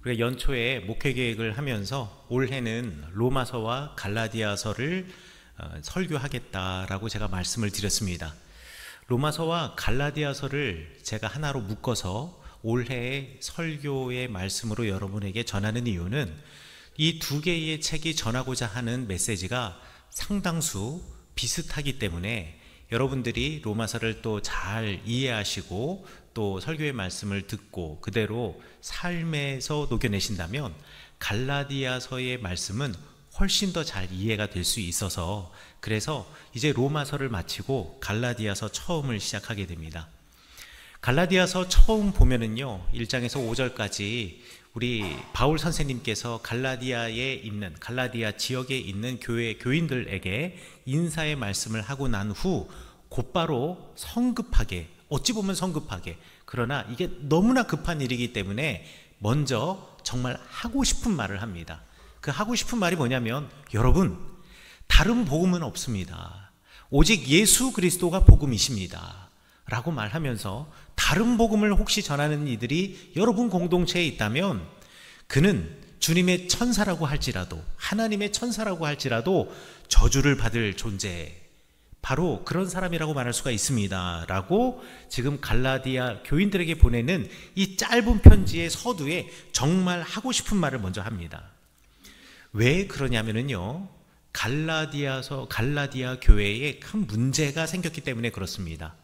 우리가 연초에 목회 계획을 하면서 올해는 로마서와 갈라디아서를 설교하겠다라고 제가 말씀을 드렸습니다. 로마서와 갈라디아서를 제가 하나로 묶어서 올해의 설교의 말씀으로 여러분에게 전하는 이유는 이 두 개의 책이 전하고자 하는 메시지가 상당수 비슷하기 때문에 여러분들이 로마서를 또 잘 이해하시고 또 설교의 말씀을 듣고 그대로 삶에서 녹여내신다면 갈라디아서의 말씀은 훨씬 더 잘 이해가 될 수 있어서, 그래서 이제 로마서를 마치고 갈라디아서 처음을 시작하게 됩니다. 갈라디아서 처음 보면은요, 1장에서 5절까지 우리 바울 선생님께서 갈라디아 지역에 있는 교회 교인들에게 인사의 말씀을 하고 난 후 곧바로 성급하게, 어찌 보면 성급하게, 그러나 이게 너무나 급한 일이기 때문에 먼저 정말 하고 싶은 말을 합니다. 그 하고 싶은 말이 뭐냐면, 여러분, 다른 복음은 없습니다. 오직 예수 그리스도가 복음이십니다 라고 말하면서, 다른 복음을 혹시 전하는 이들이 여러분 공동체에 있다면 그는 주님의 천사라고 할지라도, 하나님의 천사라고 할지라도 저주를 받을 존재, 바로 그런 사람이라고 말할 수가 있습니다 라고 지금 갈라디아 교인들에게 보내는 이 짧은 편지의 서두에 정말 하고 싶은 말을 먼저 합니다. 왜 그러냐면요, 갈라디아 교회에 큰 문제가 생겼기 때문에 그렇습니다.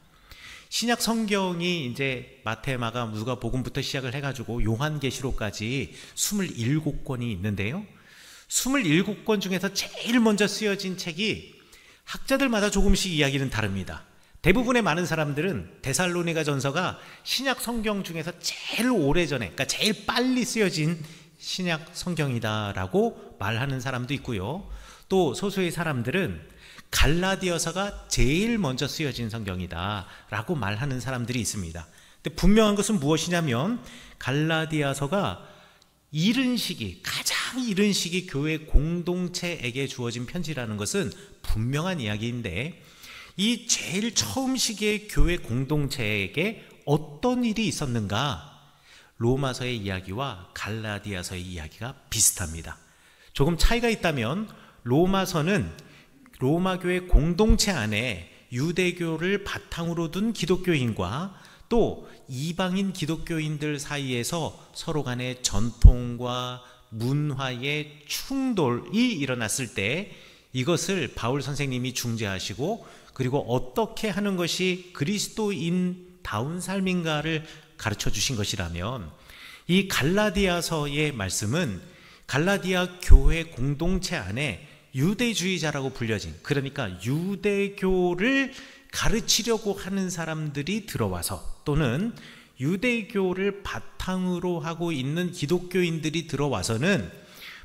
신약 성경이 이제 마태, 마가, 누가 복음부터 시작을 해가지고 요한계시록까지 27권이 있는데요, 27권 중에서 제일 먼저 쓰여진 책이 학자들마다 조금씩 이야기는 다릅니다. 대부분의 많은 사람들은 데살로니가 전서가 신약 성경 중에서 제일 오래전에, 그러니까 제일 빨리 쓰여진 신약 성경이다라고 말하는 사람도 있고요, 또 소수의 사람들은 갈라디아서가 제일 먼저 쓰여진 성경이다라고 말하는 사람들이 있습니다. 근데 분명한 것은 무엇이냐면, 갈라디아서가 가장 이른 시기 교회 공동체에게 주어진 편지라는 것은 분명한 이야기인데, 이 제일 처음 시기의 교회 공동체에게 어떤 일이 있었는가? 로마서의 이야기와 갈라디아서의 이야기가 비슷합니다. 조금 차이가 있다면, 로마서는 로마 교회 공동체 안에 유대교를 바탕으로 둔 기독교인과 또 이방인 기독교인들 사이에서 서로 간의 전통과 문화의 충돌이 일어났을 때 이것을 바울 선생님이 중재하시고, 그리고 어떻게 하는 것이 그리스도인다운 삶인가를 가르쳐 주신 것이라면, 이 갈라디아서의 말씀은 갈라디아 교회 공동체 안에 유대주의자라고 불려진, 그러니까 유대교를 가르치려고 하는 사람들이 들어와서, 또는 유대교를 바탕으로 하고 있는 기독교인들이 들어와서는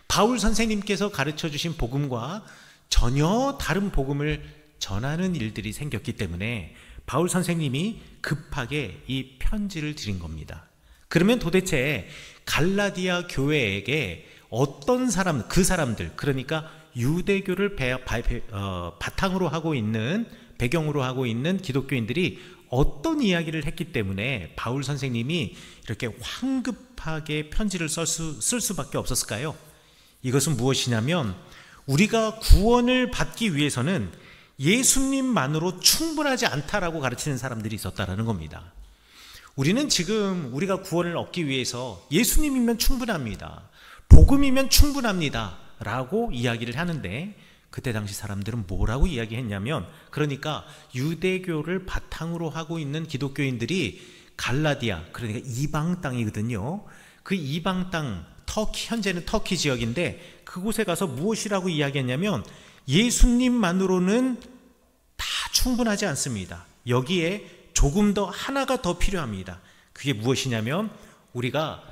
바울 선생님께서 가르쳐 주신 복음과 전혀 다른 복음을 전하는 일들이 생겼기 때문에 바울 선생님이 급하게 이 편지를 드린 겁니다. 그러면 도대체 갈라디아 교회에게 어떤 사람, 그 사람들, 그러니까 유대교를 바탕으로 하고 있는, 배경으로 하고 있는 기독교인들이 어떤 이야기를 했기 때문에 바울 선생님이 이렇게 황급하게 편지를 쓸 수밖에 없었을까요? 이것은 무엇이냐면, 우리가 구원을 받기 위해서는 예수님만으로 충분하지 않다라고 가르치는 사람들이 있었다라는 겁니다. 우리는 지금 우리가 구원을 얻기 위해서 예수님이면 충분합니다, 복음이면 충분합니다 라고 이야기를 하는데, 그때 당시 사람들은 뭐라고 이야기했냐면, 그러니까 유대교를 바탕으로 하고 있는 기독교인들이 갈라디아, 그러니까 이방 땅이거든요. 그 이방 땅, 터키, 현재는 터키 지역인데 그곳에 가서 무엇이라고 이야기했냐면, 예수님만으로는 다 충분하지 않습니다. 여기에 조금 더 하나가 더 필요합니다. 그게 무엇이냐면, 우리가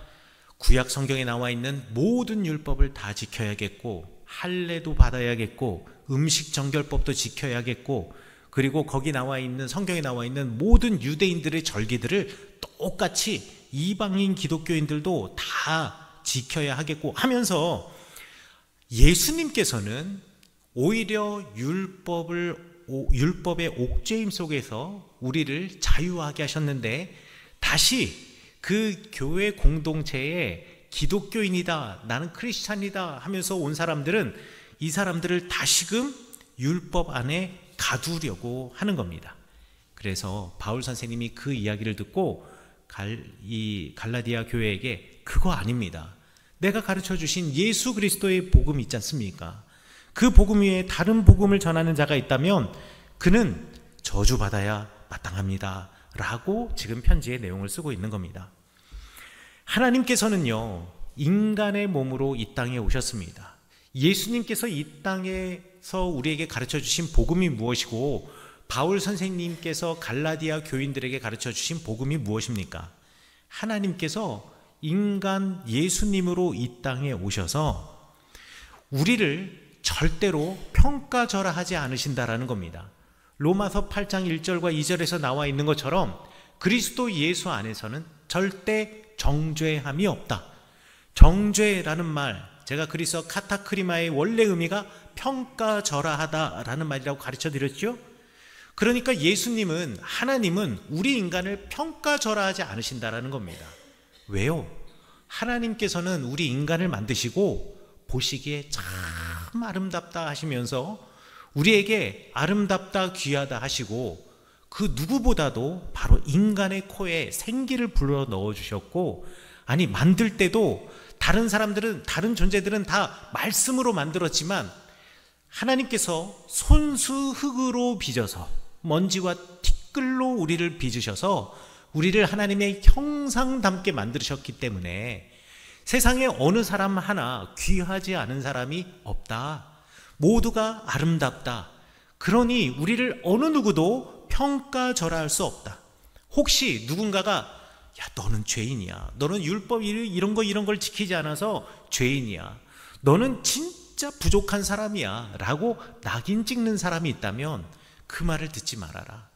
구약 성경에 나와 있는 모든 율법을 다 지켜야겠고, 할례도 받아야겠고, 음식 정결법도 지켜야겠고, 그리고 거기 나와 있는, 성경에 나와 있는 모든 유대인들의 절기들을 똑같이 이방인 기독교인들도 다 지켜야 하겠고 하면서, 예수님께서는 오히려 율법의 옥죄임 속에서 우리를 자유하게 하셨는데, 다시 그 교회 공동체에 기독교인이다, 나는 크리스찬이다 하면서 온 사람들은 이 사람들을 다시금 율법 안에 가두려고 하는 겁니다. 그래서 바울 선생님이 그 이야기를 듣고 이 갈라디아 교회에게 그거 아닙니다. 내가 가르쳐 주신 예수 그리스도의 복음 있지 않습니까? 그 복음 위에 다른 복음을 전하는 자가 있다면 그는 저주받아야 마땅합니다 라고 지금 편지의 내용을 쓰고 있는 겁니다. 하나님께서는요, 인간의 몸으로 이 땅에 오셨습니다. 예수님께서 이 땅에서 우리에게 가르쳐 주신 복음이 무엇이고 바울 선생님께서 갈라디아 교인들에게 가르쳐 주신 복음이 무엇입니까? 하나님께서 인간 예수님으로 이 땅에 오셔서 우리를 절대로 평가절하하지 않으신다라는 겁니다. 로마서 8장 1절과 2절에서 나와 있는 것처럼 그리스도 예수 안에서는 절대 정죄함이 없다. 정죄라는 말, 제가 그리스어 카타크리마의 원래 의미가 평가절하하다라는 말이라고 가르쳐 드렸죠. 그러니까 예수님은, 하나님은 우리 인간을 평가절하하지 않으신다라는 겁니다. 왜요? 하나님께서는 우리 인간을 만드시고 보시기에 참 아름답다 하시면서 우리에게 아름답다 귀하다 하시고 그 누구보다도 바로 인간의 코에 생기를 불어 넣어 주셨고, 아니 만들 때도 다른 사람들은, 다른 존재들은 다 말씀으로 만들었지만 하나님께서 손수 흙으로 빚어서 먼지와 티끌로 우리를 빚으셔서 우리를 하나님의 형상 닮게 만드셨기 때문에 세상에 어느 사람 하나 귀하지 않은 사람이 없다. 모두가 아름답다. 그러니 우리를 어느 누구도 평가절하할 수 없다. 혹시 누군가가 야, 너는 죄인이야. 너는 율법 이런 걸 지키지 않아서 죄인이야. 너는 진짜 부족한 사람이야 라고 낙인 찍는 사람이 있다면 그 말을 듣지 말아라.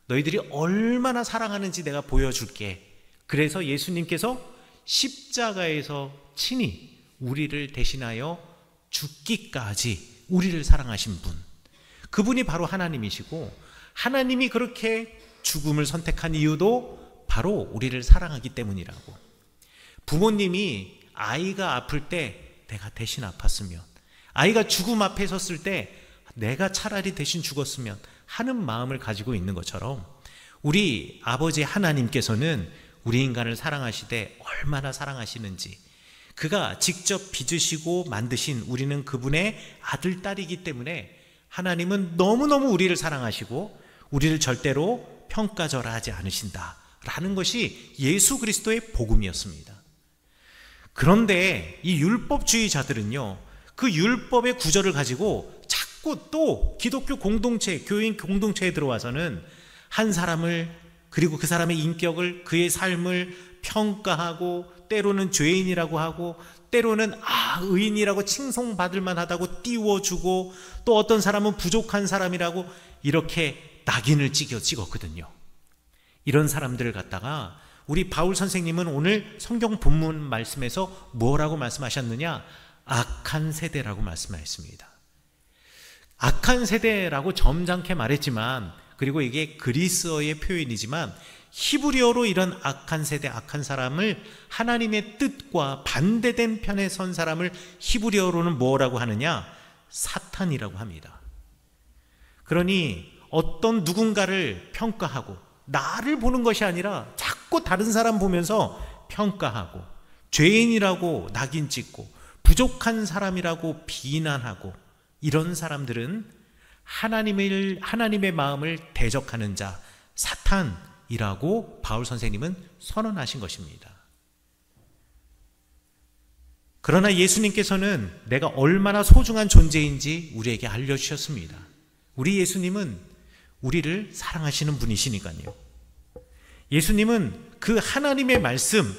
너희들이 얼마나 사랑하는지 내가 보여줄게. 그래서 예수님께서 십자가에서 친히 우리를 대신하여 죽기까지 우리를 사랑하신 분, 그분이 바로 하나님이시고, 하나님이 그렇게 죽음을 선택한 이유도 바로 우리를 사랑하기 때문이라고. 부모님이 아이가 아플 때 내가 대신 아팠으면, 아이가 죽음 앞에 섰을 때 내가 차라리 대신 죽었으면 하는 마음을 가지고 있는 것처럼 우리 아버지 하나님께서는 우리 인간을 사랑하시되 얼마나 사랑하시는지, 그가 직접 빚으시고 만드신 우리는 그분의 아들, 딸이기 때문에 하나님은 너무너무 우리를 사랑하시고 우리를 절대로 평가절하하지 않으신다라는 것이 예수 그리스도의 복음이었습니다. 그런데 이 율법주의자들은요, 그 율법의 구절을 가지고 자꾸 또 기독교 공동체, 교인 공동체에 들어와서는 한 사람을, 그리고 그 사람의 인격을, 그의 삶을 평가하고 때로는 죄인이라고 하고 때로는 의인이라고 칭송받을 만하다고 띄워주고 또 어떤 사람은 부족한 사람이라고 이렇게 낙인을 찍었거든요. 이런 사람들을 갖다가 우리 바울 선생님은 오늘 성경 본문 말씀에서 뭐라고 말씀하셨느냐? 악한 세대라고 말씀하셨습니다. 악한 세대라고 점잖게 말했지만, 그리고 이게 그리스어의 표현이지만 히브리어로 이런 악한 세대, 악한 사람을, 하나님의 뜻과 반대된 편에 선 사람을 히브리어로는 뭐라고 하느냐? 사탄이라고 합니다. 그러니 어떤 누군가를 평가하고 나를 보는 것이 아니라 자꾸 다른 사람 보면서 평가하고 죄인이라고 낙인 찍고 부족한 사람이라고 비난하고, 이런 사람들은 하나님의 마음을 대적하는 자, 사탄이라고 바울 선생님은 선언하신 것입니다. 그러나 예수님께서는 내가 얼마나 소중한 존재인지 우리에게 알려주셨습니다. 우리 예수님은 우리를 사랑하시는 분이시니까요. 예수님은 그 하나님의 말씀,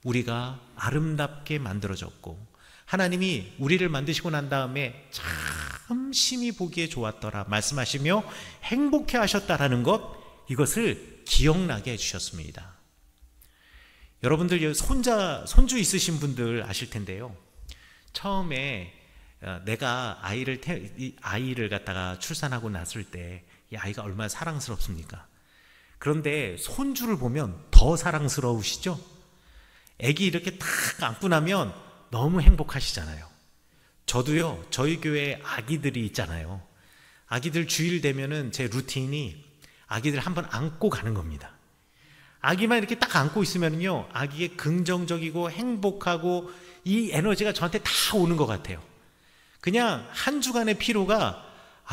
우리가 아름답게 만들어졌고 하나님이 우리를 만드시고 난 다음에 참 심히 보기에 좋았더라 말씀하시며 행복해 하셨다라는 것, 이것을 기억나게 해주셨습니다. 여러분들 손주 있으신 분들 아실 텐데요, 처음에 내가 아이를 갖다가 출산하고 났을 때 이 아이가 얼마나 사랑스럽습니까? 그런데 손주를 보면 더 사랑스러우시죠? 아기 이렇게 딱 안고 나면 너무 행복하시잖아요. 저도요, 저희 교회에 아기들이 있잖아요. 아기들 주일 되면은 제 루틴이 아기들 한번 안고 가는 겁니다. 아기만 이렇게 딱 안고 있으면요, 아기의 긍정적이고 행복하고 이 에너지가 저한테 다 오는 것 같아요. 그냥 한 주간의 피로가,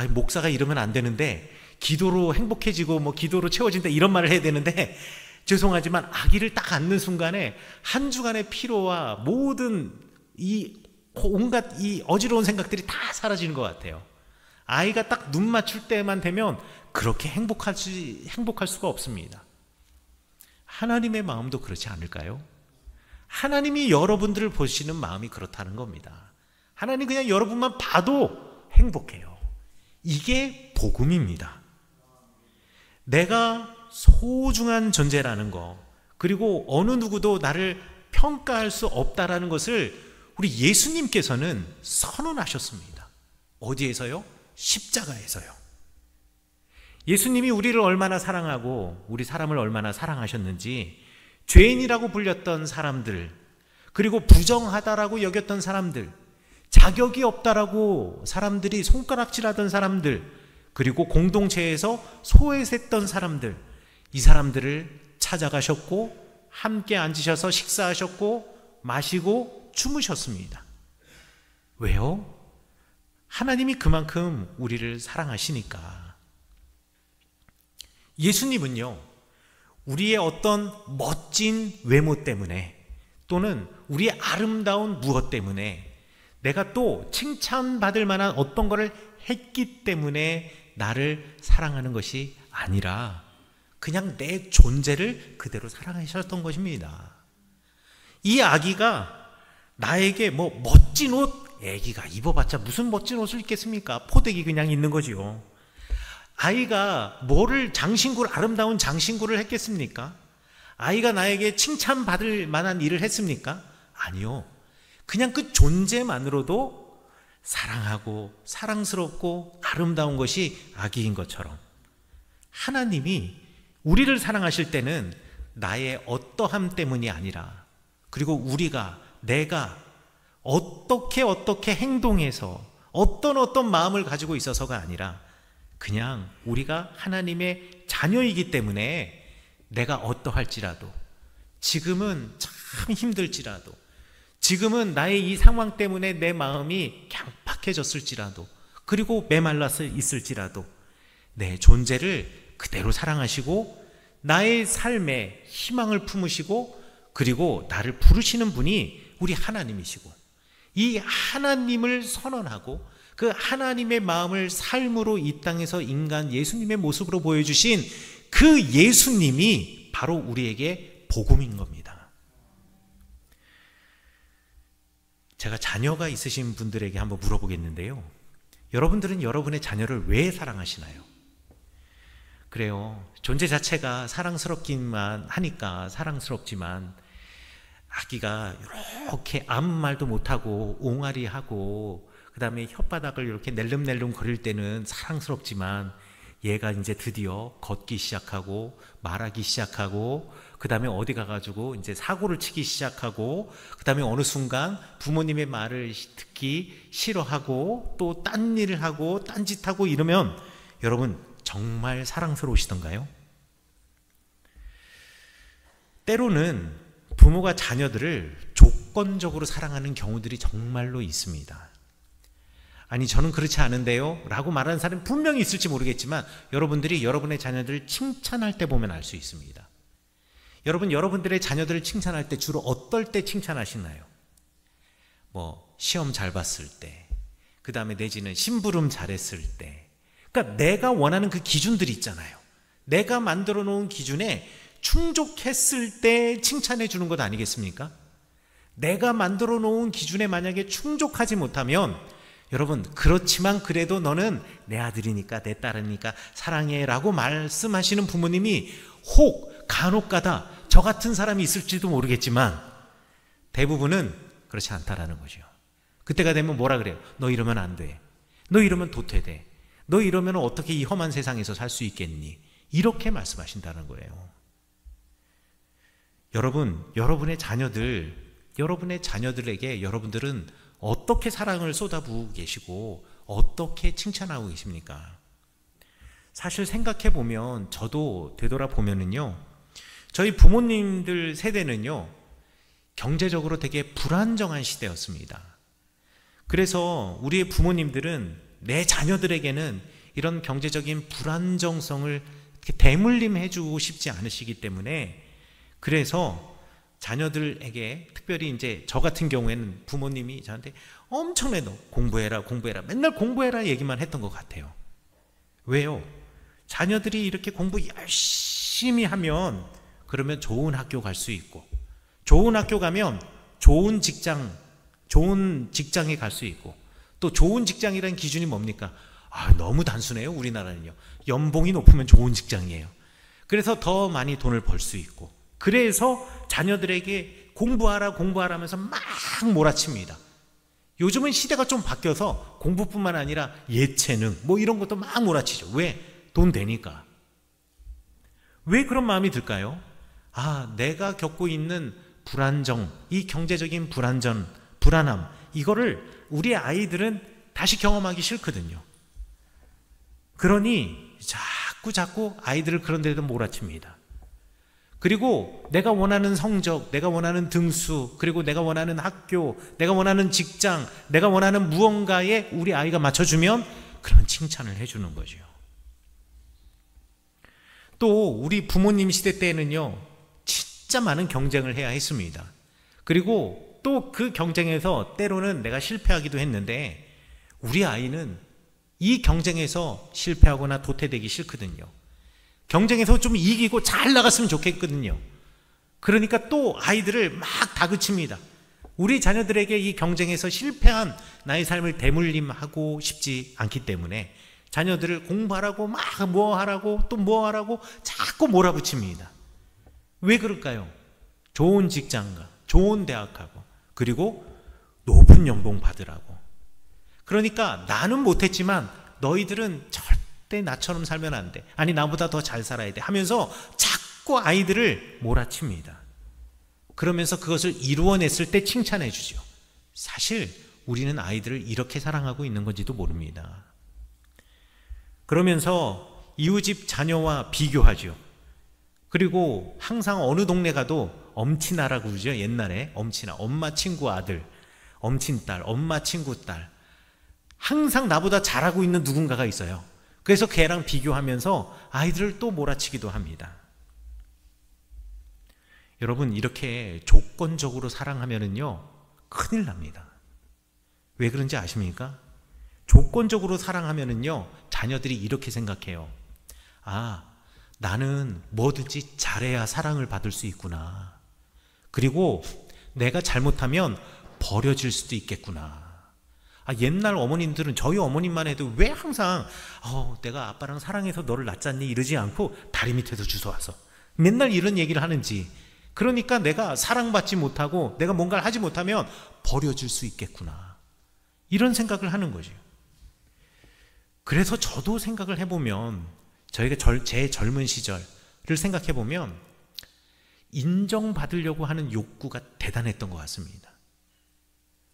목사가 이러면 안 되는데, 기도로 행복해지고 뭐 기도로 채워진다 이런 말을 해야 되는데, 죄송하지만 아기를 딱 안는 순간에 한 주간의 피로와 모든 이 온갖 이 어지러운 생각들이 다 사라지는 것 같아요. 아이가 딱 눈 맞출 때만 되면 그렇게 행복할 수가 없습니다. 하나님의 마음도 그렇지 않을까요? 하나님이 여러분들을 보시는 마음이 그렇다는 겁니다. 하나님 그냥 여러분만 봐도 행복해요. 이게 복음입니다. 내가 소중한 존재라는 거, 그리고 어느 누구도 나를 평가할 수 없다라는 것을 우리 예수님께서는 선언하셨습니다. 어디에서요? 십자가에서요. 예수님이 우리를 얼마나 사랑하고 우리 사람을 얼마나 사랑하셨는지, 죄인이라고 불렸던 사람들, 그리고 부정하다라고 여겼던 사람들, 자격이 없다라고 사람들이 손가락질하던 사람들, 그리고 공동체에서 소외했던 사람들, 이 사람들을 찾아가셨고 함께 앉으셔서 식사하셨고 마시고 주무셨습니다. 왜요? 하나님이 그만큼 우리를 사랑하시니까. 예수님은요, 우리의 어떤 멋진 외모 때문에 또는 우리의 아름다운 무엇 때문에, 내가 또 칭찬받을 만한 어떤 것을 했기 때문에 나를 사랑하는 것이 아니라 그냥 내 존재를 그대로 사랑하셨던 것입니다. 이 아기가 나에게 뭐 멋진 옷, 아기가 입어봤자 무슨 멋진 옷을 입겠습니까? 포대기 그냥 있는 거지요. 아이가 뭐를 아름다운 장신구를 했겠습니까? 아이가 나에게 칭찬받을 만한 일을 했습니까? 아니요. 그냥 그 존재만으로도 사랑하고 사랑스럽고 아름다운 것이 아기인 것처럼, 하나님이 우리를 사랑하실 때는 나의 어떠함 때문이 아니라, 그리고 내가 어떻게 행동해서 어떤 마음을 가지고 있어서가 아니라, 그냥 우리가 하나님의 자녀이기 때문에 내가 어떠할지라도, 지금은 참 힘들지라도, 지금은 나의 이 상황 때문에 내 마음이 강팍해졌을지라도, 그리고 메말라서 있을지라도 내 존재를 그대로 사랑하시고 나의 삶에 희망을 품으시고, 그리고 나를 부르시는 분이 우리 하나님이시고, 이 하나님을 선언하고 그 하나님의 마음을 삶으로 이 땅에서 인간 예수님의 모습으로 보여주신 그 예수님이 바로 우리에게 복음인 겁니다. 제가 자녀가 있으신 분들에게 한번 물어보겠는데요, 여러분들은 여러분의 자녀를 왜 사랑하시나요? 그래요, 존재 자체가 사랑스럽기만 하니까 사랑스럽지만, 아기가 이렇게 아무 말도 못하고 옹알이하고 그 다음에 혓바닥을 이렇게 낼름낼름 거릴 때는 사랑스럽지만, 얘가 이제 드디어 걷기 시작하고 말하기 시작하고 그 다음에 어디 가가지고 이제 사고를 치기 시작하고 그 다음에 어느 순간 부모님의 말을 듣기 싫어하고 또 딴 일을 하고 딴짓하고 이러면 여러분 정말 사랑스러우시던가요? 때로는 부모가 자녀들을 조건적으로 사랑하는 경우들이 정말로 있습니다. 아니 저는 그렇지 않은데요 라고 말하는 사람이 분명히 있을지 모르겠지만, 여러분들이 여러분의 자녀들을 칭찬할 때 보면 알 수 있습니다. 여러분들의 자녀들을 칭찬할 때 주로 어떨 때 칭찬하시나요? 뭐 시험 잘 봤을 때, 그 다음에 내지는 심부름 잘했을 때. 그러니까 내가 원하는 그 기준들이 있잖아요. 내가 만들어 놓은 기준에 충족했을 때 칭찬해 주는 것 아니겠습니까? 내가 만들어 놓은 기준에 만약에 충족하지 못하면, 여러분 그렇지만 그래도 너는 내 아들이니까 내 딸이니까 사랑해 라고 말씀하시는 부모님이 혹 간혹가다 저 같은 사람이 있을지도 모르겠지만 대부분은 그렇지 않다라는 거죠. 그때가 되면 뭐라 그래요? 너 이러면 안 돼, 너 이러면 도태돼, 너 이러면 어떻게 이 험한 세상에서 살 수 있겠니? 이렇게 말씀하신다는 거예요. 여러분의 자녀들에게 여러분들은 어떻게 사랑을 쏟아부으고 계시고 어떻게 칭찬하고 계십니까? 사실 생각해 보면, 저도 되돌아보면은요, 저희 부모님들 세대는요, 경제적으로 되게 불안정한 시대였습니다. 그래서 우리의 부모님들은 내 자녀들에게는 이런 경제적인 불안정성을 대물림해 주고 싶지 않으시기 때문에, 그래서 자녀들에게, 특별히 이제 저 같은 경우에는 부모님이 저한테 엄청나게 공부해라 맨날 공부해라 얘기만 했던 것 같아요. 왜요? 자녀들이 이렇게 공부 열심히 하면 그러면 좋은 학교 갈 수 있고, 좋은 학교 가면 좋은 직장에 갈 수 있고, 또 좋은 직장이라는 기준이 뭡니까? 너무 단순해요. 우리나라는요, 연봉이 높으면 좋은 직장이에요. 그래서 더 많이 돈을 벌 수 있고, 그래서 자녀들에게 공부하라 하면서 막 몰아칩니다. 요즘은 시대가 좀 바뀌어서 공부뿐만 아니라 예체능 이런 것도 막 몰아치죠. 왜? 돈 되니까. 왜 그런 마음이 들까요? 내가 겪고 있는 불안정, 이 경제적인 불안함, 이거를 우리 아이들은 다시 경험하기 싫거든요. 그러니 자꾸 아이들을 그런 데도 몰아칩니다. 그리고 내가 원하는 성적, 내가 원하는 등수, 그리고 내가 원하는 학교, 내가 원하는 직장, 내가 원하는 무언가에 우리 아이가 맞춰주면 그러면 칭찬을 해주는 거죠. 또 우리 부모님 시대 때는요, 진짜 많은 경쟁을 해야 했습니다. 그리고 또 그 경쟁에서 때로는 내가 실패하기도 했는데, 우리 아이는 이 경쟁에서 실패하거나 도태되기 싫거든요. 경쟁에서 좀 이기고 잘 나갔으면 좋겠거든요. 그러니까 또 아이들을 막 다그칩니다. 우리 자녀들에게 이 경쟁에서 실패한 나의 삶을 대물림하고 싶지 않기 때문에 자녀들을 공부하라고 막 하라고 자꾸 몰아붙입니다. 왜 그럴까요? 좋은 직장가, 좋은 대학 가고, 그리고 높은 연봉 받으라고. 그러니까 나는 못했지만 너희들은 절대 나처럼 살면 안 돼. 아니, 나보다 더 잘 살아야 돼 하면서 자꾸 아이들을 몰아칩니다. 그러면서 그것을 이루어냈을 때 칭찬해 주죠. 사실 우리는 아이들을 이렇게 사랑하고 있는 건지도 모릅니다. 그러면서 이웃집 자녀와 비교하죠. 그리고 항상 어느 동네 가도 엄친아라고 그러죠. 옛날에 엄친아, 엄마 친구 아들, 엄친딸, 엄마 친구 딸. 항상 나보다 잘하고 있는 누군가가 있어요. 그래서 걔랑 비교하면서 아이들을 또 몰아치기도 합니다. 여러분, 이렇게 조건적으로 사랑하면은요, 큰일 납니다. 왜 그런지 아십니까? 조건적으로 사랑하면은요, 자녀들이 이렇게 생각해요. 나는 뭐든지 잘해야 사랑을 받을 수 있구나. 그리고 내가 잘못하면 버려질 수도 있겠구나. 옛날 어머님들은, 저희 어머님만 해도 왜 항상 내가 아빠랑 사랑해서 너를 낳잖니 이러지 않고 다리 밑에서 주워와서 맨날 이런 얘기를 하는지. 그러니까 내가 사랑받지 못하고 내가 뭔가를 하지 못하면 버려질 수 있겠구나, 이런 생각을 하는 거죠. 그래서 저도 생각을 해보면, 저희가 제 젊은 시절을 생각해보면 인정받으려고 하는 욕구가 대단했던 것 같습니다.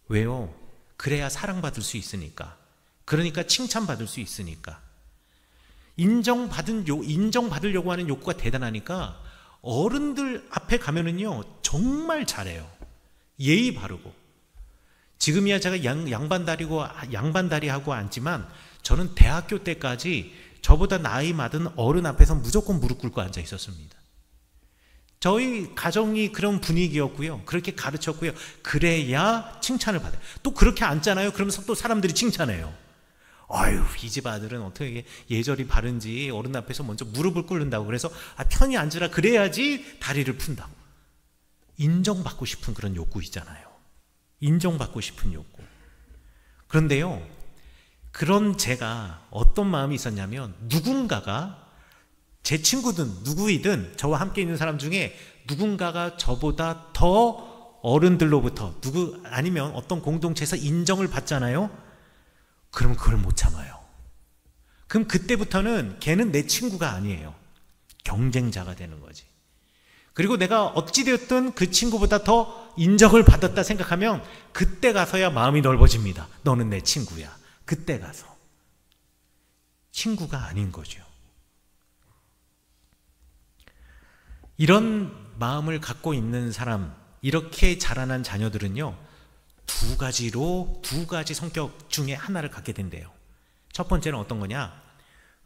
왜요? 그래야 사랑받을 수 있으니까. 그러니까 칭찬받을 수 있으니까. 인정받으려고 하는 욕구가 대단하니까 어른들 앞에 가면은요, 정말 잘해요. 예의 바르고. 지금이야 제가 양반다리하고 앉지만, 저는 대학교 때까지 저보다 나이 많은 어른 앞에서 무조건 무릎 꿇고 앉아 있었습니다. 저희 가정이 그런 분위기였고요. 그렇게 가르쳤고요. 그래야 칭찬을 받아요. 또 그렇게 앉잖아요. 그러면서 또 사람들이 칭찬해요. 이 집 아들은 어떻게 예절이 바른지 어른 앞에서 먼저 무릎을 꿇는다고. 그래서 편히 앉으라, 그래야지 다리를 푼다고. 인정받고 싶은 그런 욕구 있잖아요. 인정받고 싶은 욕구. 그런데요, 그런 제가 어떤 마음이 있었냐면, 누군가가, 제 친구든 누구이든 저와 함께 있는 사람 중에 누군가가 저보다 더 어른들로부터 아니면 어떤 공동체에서 인정을 받잖아요. 그럼 그걸 못 참아요. 그럼 그때부터는 걔는 내 친구가 아니에요. 경쟁자가 되는 거지. 그리고 내가 어찌되었든 그 친구보다 더 인정을 받았다 생각하면 그때 가서야 마음이 넓어집니다. 너는 내 친구야. 그때 가서. 친구가 아닌 거죠. 이런 마음을 갖고 있는 사람, 이렇게 자라난 자녀들은요, 두 가지 성격 중에 하나를 갖게 된대요. 첫 번째는 어떤 거냐?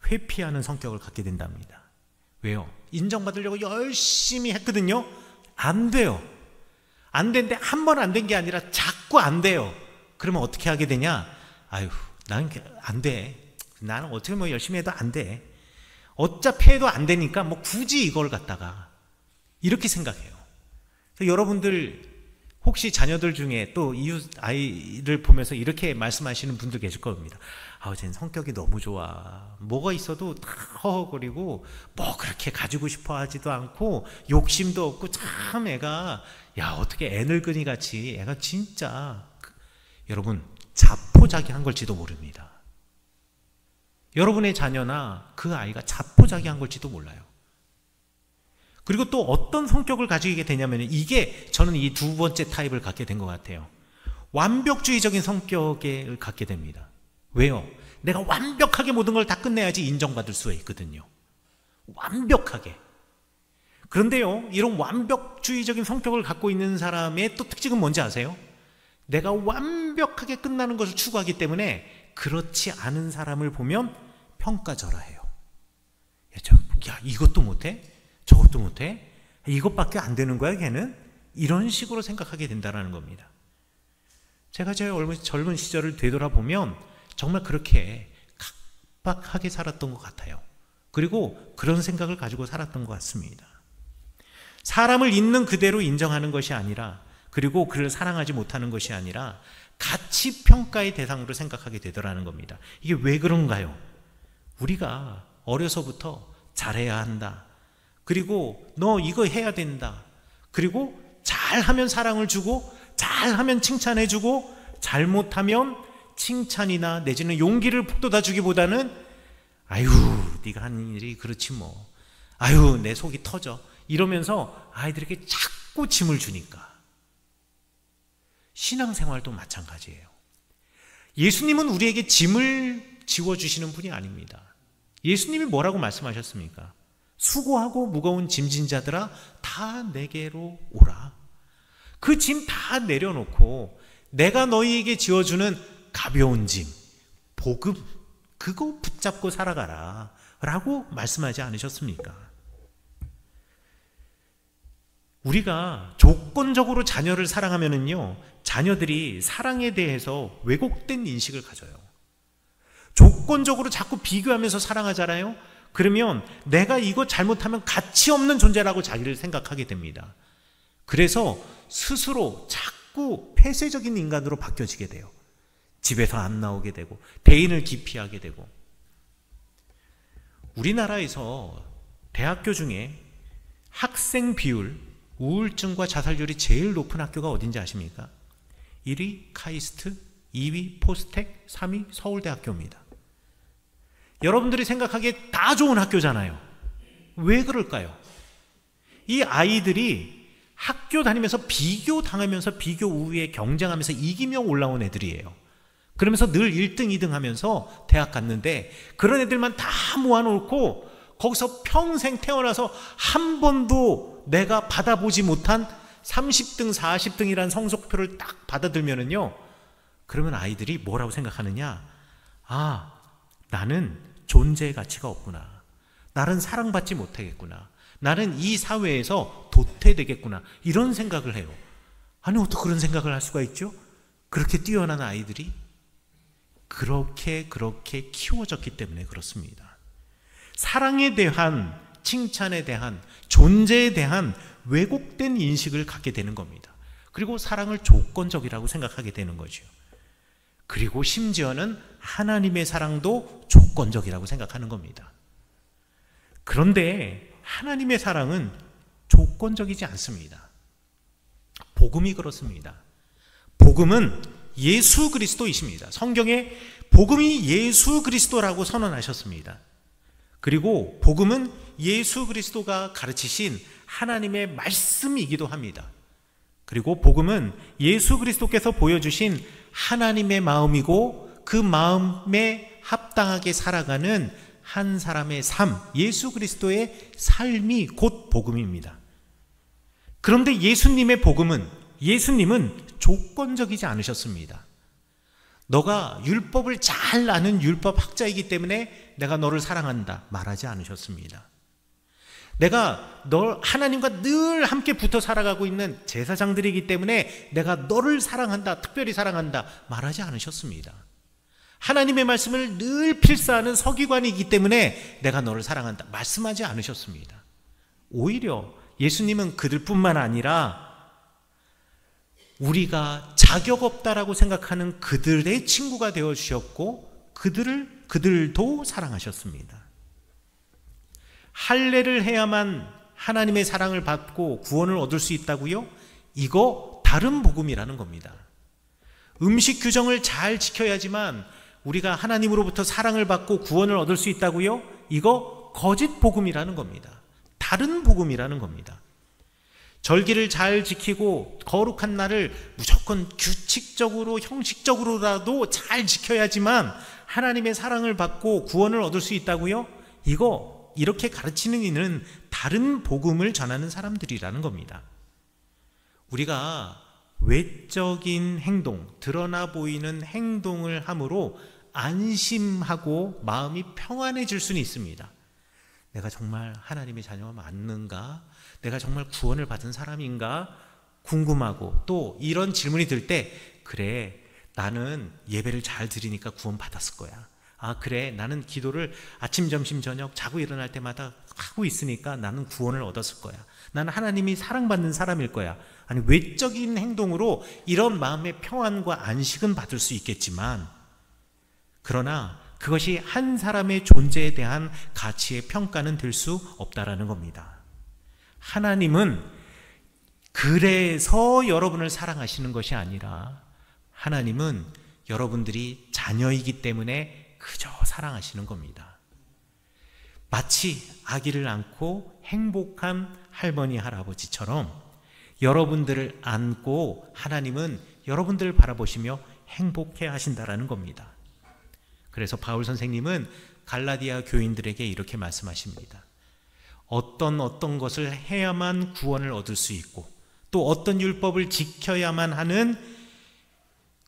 회피하는 성격을 갖게 된답니다. 왜요? 인정받으려고 열심히 했거든요. 안 돼요. 안 되는데 한 번 안 된 게 아니라 자꾸 안 돼요. 그러면 어떻게 하게 되냐? 아유, 나는 안 돼. 나는 어떻게 뭐 열심히 해도 안 돼. 어차피 해도 안 되니까 뭐 굳이 이걸 갖다가 이렇게 생각해요. 여러분들 혹시 자녀들 중에 또 이웃 아이를 보면서 이렇게 말씀하시는 분들 계실 겁니다. 쟤는 성격이 너무 좋아. 뭐가 있어도 다 허허거리고 뭐 그렇게 가지고 싶어 하지도 않고 욕심도 없고 참 애가 어떻게 애늙은이 같이 애가 진짜 여러분 자포자기한 걸지도 모릅니다. 여러분의 자녀나 그 아이가 자포자기한 걸지도 몰라요. 그리고 또 어떤 성격을 가지게 되냐면 이게 저는 이 두 번째 타입을 갖게 된 것 같아요. 완벽주의적인 성격을 갖게 됩니다. 왜요? 내가 완벽하게 모든 걸 다 끝내야지 인정받을 수가 있거든요. 완벽하게. 그런데요, 이런 완벽주의적인 성격을 갖고 있는 사람의 또 특징은 뭔지 아세요? 내가 완벽하게 끝나는 것을 추구하기 때문에 그렇지 않은 사람을 보면 평가절하해요. 야, 이것도 못해? 저것도 못해? 이것밖에 안 되는 거야 걔는? 이런 식으로 생각하게 된다는 겁니다. 제가 제 젊은 시절을 되돌아보면 정말 그렇게 각박하게 살았던 것 같아요. 그리고 그런 생각을 가지고 살았던 것 같습니다. 사람을 있는 그대로 인정하는 것이 아니라, 그리고 그를 사랑하지 못하는 것이 아니라 가치 평가의 대상으로 생각하게 되더라는 겁니다. 이게 왜 그런가요? 우리가 어려서부터 잘해야 한다. 그리고 너 이거 해야 된다. 그리고 잘하면 사랑을 주고 잘하면 칭찬해주고 잘못하면 칭찬이나 내지는 용기를 북돋아주기보다는 아유 네가 한 일이 그렇지 뭐, 아유 내 속이 터져, 이러면서 아이들에게 자꾸 짐을 주니까. 신앙생활도 마찬가지예요. 예수님은 우리에게 짐을 지워주시는 분이 아닙니다. 예수님이 뭐라고 말씀하셨습니까? 수고하고 무거운 짐진 자들아 다 내게로 오라. 그 짐 다 내려놓고 내가 너희에게 지어주는 가벼운 짐, 복음, 그거 붙잡고 살아가라 라고 말씀하지 않으셨습니까? 우리가 조건적으로 자녀를 사랑하면은요, 자녀들이 사랑에 대해서 왜곡된 인식을 가져요. 조건적으로 자꾸 비교하면서 사랑하잖아요. 그러면 내가 이거 잘못하면 가치 없는 존재라고 자기를 생각하게 됩니다. 그래서 스스로 자꾸 폐쇄적인 인간으로 바뀌어지게 돼요. 집에서 안 나오게 되고 대인을 기피하게 되고. 우리나라에서 대학교 중에 학생 비율, 우울증과 자살률이 제일 높은 학교가 어딘지 아십니까? 1위 카이스트, 2위 포스텍, 3위 서울대학교입니다. 여러분들이 생각하기에 다 좋은 학교잖아요. 왜 그럴까요? 이 아이들이 학교 다니면서 비교당하면서 비교 우위에 경쟁하면서 이기며 올라온 애들이에요. 그러면서 늘 1등, 2등 하면서 대학 갔는데 그런 애들만 다 모아놓고 거기서 평생 태어나서 한 번도 내가 받아보지 못한 30등, 40등이라는 성적표를 딱 받아들면은요, 그러면 아이들이 뭐라고 생각하느냐? 아, 나는 존재의 가치가 없구나. 나는 사랑받지 못하겠구나. 나는 이 사회에서 도태되겠구나. 이런 생각을 해요. 아니, 어떻게 그런 생각을 할 수가 있죠? 그렇게 뛰어난 아이들이 그렇게 키워졌기 때문에 그렇습니다. 사랑에 대한, 칭찬에 대한, 존재에 대한 왜곡된 인식을 갖게 되는 겁니다. 그리고 사랑을 조건적이라고 생각하게 되는 거죠. 그리고 심지어는 하나님의 사랑도 조건적이라고 생각하는 겁니다. 그런데 하나님의 사랑은 조건적이지 않습니다. 복음이 그렇습니다. 복음은 예수 그리스도이십니다. 성경에 복음이 예수 그리스도라고 선언하셨습니다. 그리고 복음은 예수 그리스도가 가르치신 하나님의 말씀이기도 합니다. 그리고 복음은 예수 그리스도께서 보여주신 하나님의 마음이고 그 마음에 합당하게 살아가는 한 사람의 삶, 예수 그리스도의 삶이 곧 복음입니다. 그런데 예수님은 조건적이지 않으셨습니다. 너가 율법을 잘 아는 율법 학자이기 때문에 내가 너를 사랑한다 말하지 않으셨습니다. 내가 하나님과 늘 함께 붙어 살아가고 있는 제사장들이기 때문에 내가 너를 사랑한다, 특별히 사랑한다 말하지 않으셨습니다. 하나님의 말씀을 늘 필사하는 서기관이기 때문에 내가 너를 사랑한다 말씀하지 않으셨습니다. 오히려 예수님은 그들뿐만 아니라 우리가 자격 없다라고 생각하는 그들의 친구가 되어 주셨고 그들도 사랑하셨습니다. 할례를 해야만 하나님의 사랑을 받고 구원을 얻을 수 있다고요? 이거 다른 복음이라는 겁니다. 음식 규정을 잘 지켜야지만 우리가 하나님으로부터 사랑을 받고 구원을 얻을 수 있다고요? 이거 거짓 복음이라는 겁니다. 다른 복음이라는 겁니다. 절기를 잘 지키고 거룩한 날을 무조건 규칙적으로 형식적으로라도 잘 지켜야지만 하나님의 사랑을 받고 구원을 얻을 수 있다고요? 이거 이렇게 가르치는 이는 다른 복음을 전하는 사람들이라는 겁니다. 우리가 외적인 행동, 드러나 보이는 행동을 함으로 안심하고 마음이 평안해질 수는 있습니다. 내가 정말 하나님의 자녀가 맞는가? 내가 정말 구원을 받은 사람인가? 궁금하고 또 이런 질문이 들 때 그래, 나는 예배를 잘 드리니까 구원 받았을 거야. 아 그래, 나는 기도를 아침 점심 저녁 자고 일어날 때마다 하고 있으니까 나는 구원을 얻었을 거야. 나는 하나님이 사랑받는 사람일 거야. 아니, 외적인 행동으로 이런 마음의 평안과 안식은 받을 수 있겠지만, 그러나 그것이 한 사람의 존재에 대한 가치의 평가는 될 수 없다라는 겁니다. 하나님은 그래서 여러분을 사랑하시는 것이 아니라 하나님은 여러분들이 자녀이기 때문에 그저 사랑하시는 겁니다. 마치 아기를 안고 행복한 할머니 할아버지처럼 여러분들을 안고 하나님은 여러분들을 바라보시며 행복해 하신다라는 겁니다. 그래서 바울 선생님은 갈라디아 교인들에게 이렇게 말씀하십니다. 어떤 것을 해야만 구원을 얻을 수 있고 또 어떤 율법을 지켜야만 하는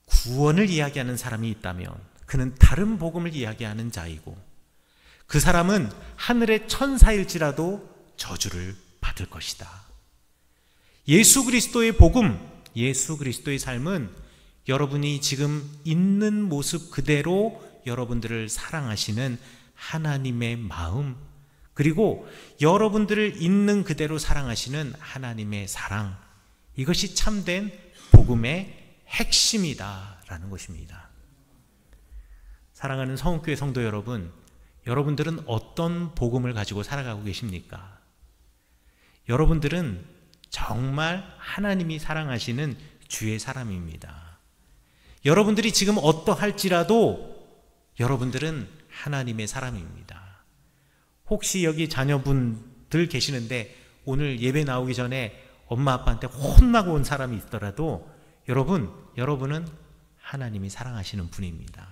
구원을 이야기하는 사람이 있다면 그는 다른 복음을 이야기하는 자이고 그 사람은 하늘의 천사일지라도 저주를 받을 것이다. 예수 그리스도의 복음, 예수 그리스도의 삶은 여러분이 지금 있는 모습 그대로 여러분들을 사랑하시는 하나님의 마음, 그리고 여러분들을 있는 그대로 사랑하시는 하나님의 사랑, 이것이 참된 복음의 핵심이다라는 것입니다. 사랑하는 성읍교회 성도 여러분, 여러분들은 어떤 복음을 가지고 살아가고 계십니까? 여러분들은 정말 하나님이 사랑하시는 주의 사람입니다. 여러분들이 지금 어떠할지라도 여러분들은 하나님의 사람입니다. 혹시 여기 자녀분들 계시는데 오늘 예배 나오기 전에 엄마 아빠한테 혼나고 온 사람이 있더라도 여러분은 하나님이 사랑하시는 분입니다.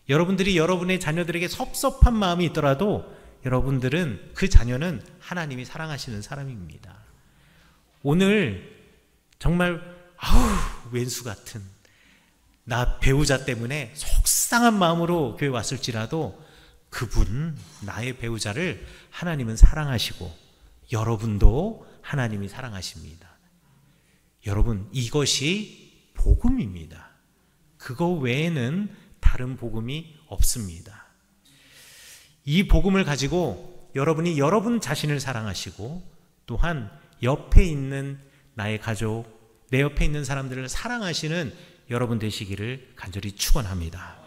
여러분들이 여러분의 자녀들에게 섭섭한 마음이 있더라도 여러분들은 그 자녀는 하나님이 사랑하시는 사람입니다. 오늘 정말 왼수 같은 나 배우자 때문에 속상한 마음으로 교회 왔을지라도 그분, 나의 배우자를 하나님은 사랑하시고 여러분도 하나님이 사랑하십니다. 여러분, 이것이 복음입니다. 그거 외에는 다른 복음이 없습니다. 이 복음을 가지고 여러분이 여러분 자신을 사랑하시고 또한 옆에 있는 나의 가족, 내 옆에 있는 사람들을 사랑하시는 여러분 되시기를 간절히 축원합니다.